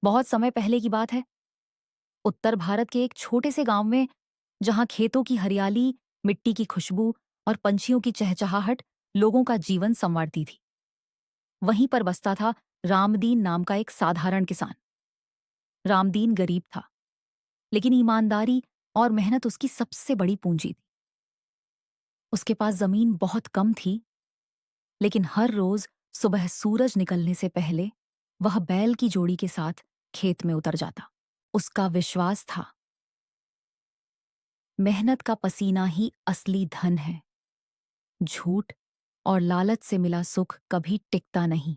बहुत समय पहले की बात है। उत्तर भारत के एक छोटे से गांव में, जहां खेतों की हरियाली, मिट्टी की खुशबू और पंछियों की चहचहाहट लोगों का जीवन संवारती थी, वहीं पर बसता था रामदीन नाम का एक साधारण किसान। रामदीन गरीब था, लेकिन ईमानदारी और मेहनत उसकी सबसे बड़ी पूंजी थी। उसके पास जमीन बहुत कम थी, लेकिन हर रोज सुबह सूरज निकलने से पहले वह बैल की जोड़ी के साथ खेत में उतर जाता। उसका विश्वास था, मेहनत का पसीना ही असली धन है। झूठ और लालच से मिला सुख कभी टिकता नहीं।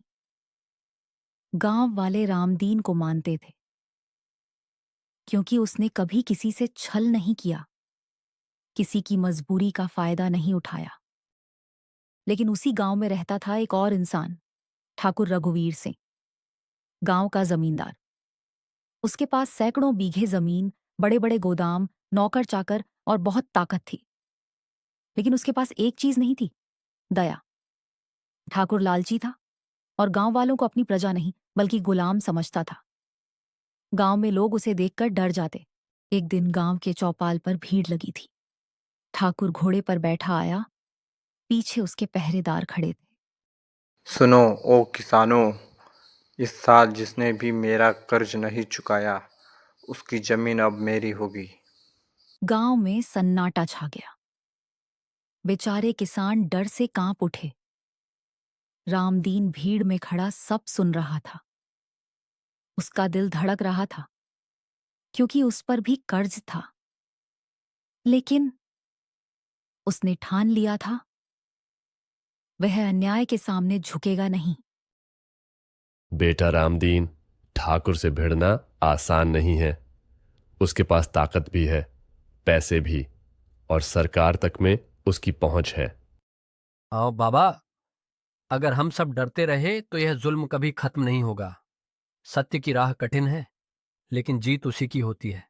गांव वाले रामदीन को मानते थे, क्योंकि उसने कभी किसी से छल नहीं किया, किसी की मजबूरी का फायदा नहीं उठाया। लेकिन उसी गांव में रहता था एक और इंसान, ठाकुर रघुवीर सिंह, गांव का जमींदार। उसके पास सैकड़ों बीघे जमीन, बड़े बड़े गोदाम, नौकर चाकर और बहुत ताकत थी। लेकिन उसके पास एक चीज नहीं थी, दया। ठाकुर लालची था और गांव वालों को अपनी प्रजा नहीं बल्कि गुलाम समझता था। गांव में लोग उसे देखकर डर जाते। एक दिन गांव के चौपाल पर भीड़ लगी थी। ठाकुर घोड़े पर बैठा आया, पीछे उसके पहरेदार खड़े थे। सुनो ओ किसानों, इस साल जिसने भी मेरा कर्ज नहीं चुकाया उसकी जमीन अब मेरी होगी। गांव में सन्नाटा छा गया। बेचारे किसान डर से कांप उठे। रामदीन भीड़ में खड़ा सब सुन रहा था। उसका दिल धड़क रहा था, क्योंकि उस पर भी कर्ज था। लेकिन उसने ठान लिया था, वह अन्याय के सामने झुकेगा नहीं। बेटा रामदीन, ठाकुर से भिड़ना आसान नहीं है। उसके पास ताकत भी है, पैसे भी, और सरकार तक में उसकी पहुंच है। आओ बाबा, अगर हम सब डरते रहे तो यह जुल्म कभी खत्म नहीं होगा। सत्य की राह कठिन है, लेकिन जीत उसी की होती है।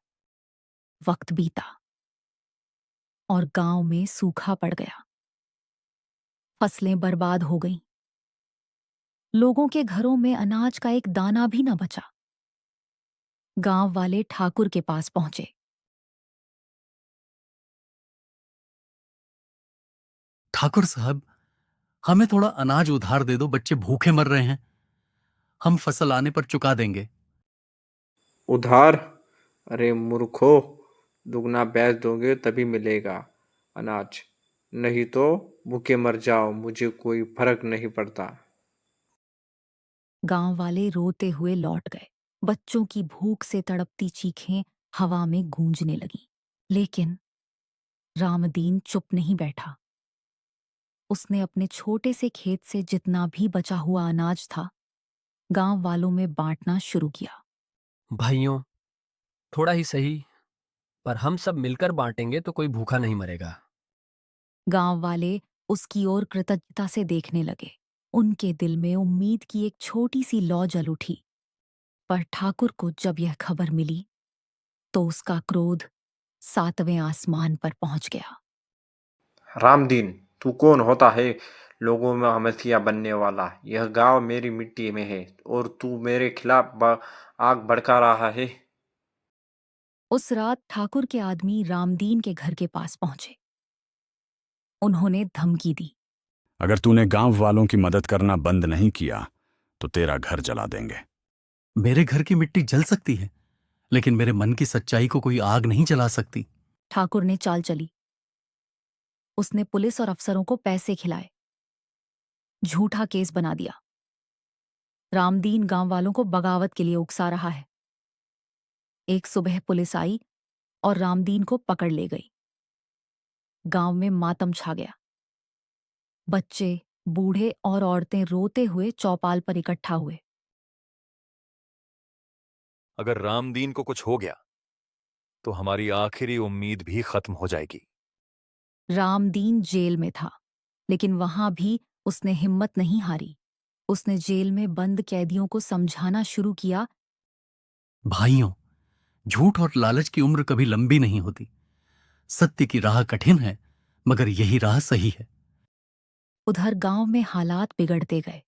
वक्त बीता और गांव में सूखा पड़ गया। फसलें बर्बाद हो गईं। लोगों के घरों में अनाज का एक दाना भी न बचा। गांव वाले ठाकुर के पास पहुंचे। ठाकुर साहब, हमें थोड़ा अनाज उधार दे दो, बच्चे भूखे मर रहे हैं। हम फसल आने पर चुका देंगे। उधार? अरे मूर्खो, दुगना बेच दोगे तभी मिलेगा अनाज, नहीं तो भूखे मर जाओ, मुझे कोई फर्क नहीं पड़ता। गांव वाले रोते हुए लौट गए। बच्चों की भूख से तड़पती चीखें हवा में गूंजने लगीं। लेकिन रामदीन चुप नहीं बैठा। उसने अपने छोटे से खेत से जितना भी बचा हुआ अनाज था, गांव वालों में बांटना शुरू किया। भाइयों, थोड़ा ही सही, पर हम सब मिलकर बांटेंगे तो कोई भूखा नहीं मरेगा। गांव वाले उसकी ओर कृतज्ञता से देखने लगे। उनके दिल में उम्मीद की एक छोटी सी लौ जल उठी। पर ठाकुर को जब यह खबर मिली, तो उसका क्रोध सातवें आसमान पर पहुंच गया। रामदीन, तू कौन होता है लोगों में हमेसिया बनने वाला? यह गांव मेरी मिट्टी में है और तू मेरे खिलाफ आग भड़का रहा है। उस रात ठाकुर के आदमी रामदीन के घर के पास पहुंचे। उन्होंने धमकी दी, अगर तूने गांव वालों की मदद करना बंद नहीं किया तो तेरा घर जला देंगे। मेरे घर की मिट्टी जल सकती है, लेकिन मेरे मन की सच्चाई को कोई आग नहीं जला सकती। ठाकुर ने चाल चली। उसने पुलिस और अफसरों को पैसे खिलाए, झूठा केस बना दिया। रामदीन गांव वालों को बगावत के लिए उकसा रहा है। एक सुबह पुलिस आई और रामदीन को पकड़ ले गई। गांव में मातम छा गया। बच्चे, बूढ़े और औरतें रोते हुए चौपाल पर इकट्ठा हुए। अगर रामदीन को कुछ हो गया तो हमारी आखिरी उम्मीद भी खत्म हो जाएगी। रामदीन जेल में था, लेकिन वहां भी उसने हिम्मत नहीं हारी। उसने जेल में बंद कैदियों को समझाना शुरू किया, भाइयों, झूठ और लालच की उम्र कभी लंबी नहीं होती। सत्य की राह कठिन है, मगर यही राह सही है। उधर गांव में हालात बिगड़ते गए।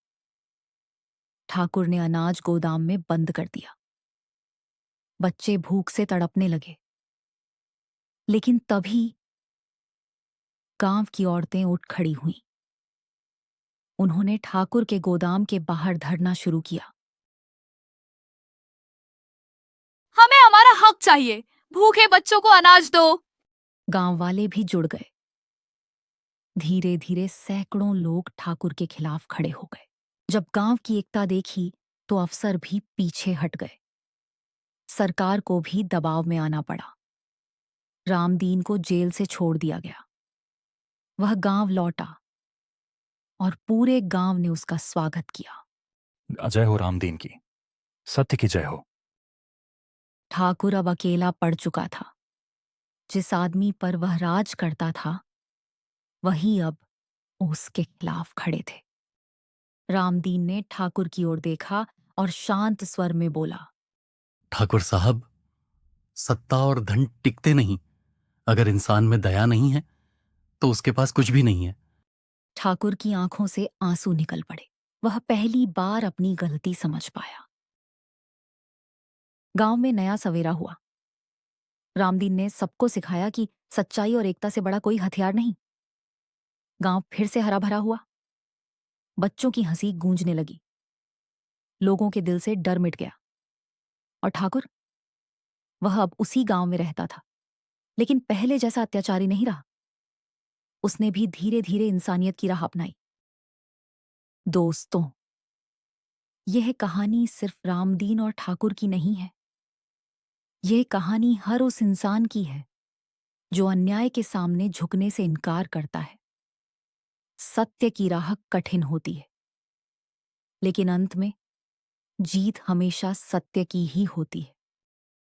ठाकुर ने अनाज गोदाम में बंद कर दिया। बच्चे भूख से तड़पने लगे। लेकिन तभी गांव की औरतें उठ खड़ी हुईं। उन्होंने ठाकुर के गोदाम के बाहर धरना शुरू किया। हमें हमारा हक चाहिए, भूखे बच्चों को अनाज दो। गांव वाले भी जुड़ गए। धीरे धीरे सैकड़ों लोग ठाकुर के खिलाफ खड़े हो गए। जब गांव की एकता देखी तो अफसर भी पीछे हट गए। सरकार को भी दबाव में आना पड़ा। रामदीन को जेल से छोड़ दिया गया। वह गांव लौटा और पूरे गांव ने उसका स्वागत किया। अजय हो रामदीन की, सत्य की जय हो। ठाकुर अब अकेला पड़ चुका था। जिस आदमी पर वह राज करता था वही अब उसके खिलाफ खड़े थे। रामदीन ने ठाकुर की ओर देखा और शांत स्वर में बोला, ठाकुर साहब, सत्ता और धन टिकते नहीं। अगर इंसान में दया नहीं है तो उसके पास कुछ भी नहीं है। ठाकुर की आंखों से आंसू निकल पड़े। वह पहली बार अपनी गलती समझ पाया। गांव में नया सवेरा हुआ। रामदीन ने सबको सिखाया कि सच्चाई और एकता से बड़ा कोई हथियार नहीं। गांव फिर से हरा भरा हुआ। बच्चों की हंसी गूंजने लगी। लोगों के दिल से डर मिट गया। और ठाकुर, वह अब उसी गांव में रहता था, लेकिन पहले जैसा अत्याचारी नहीं रहा। उसने भी धीरे धीरे इंसानियत की राह अपनाई। दोस्तों, यह कहानी सिर्फ रामदीन और ठाकुर की नहीं है। यह कहानी हर उस इंसान की है जो अन्याय के सामने झुकने से इनकार करता है। सत्य की राह कठिन होती है, लेकिन अंत में जीत हमेशा सत्य की ही होती है।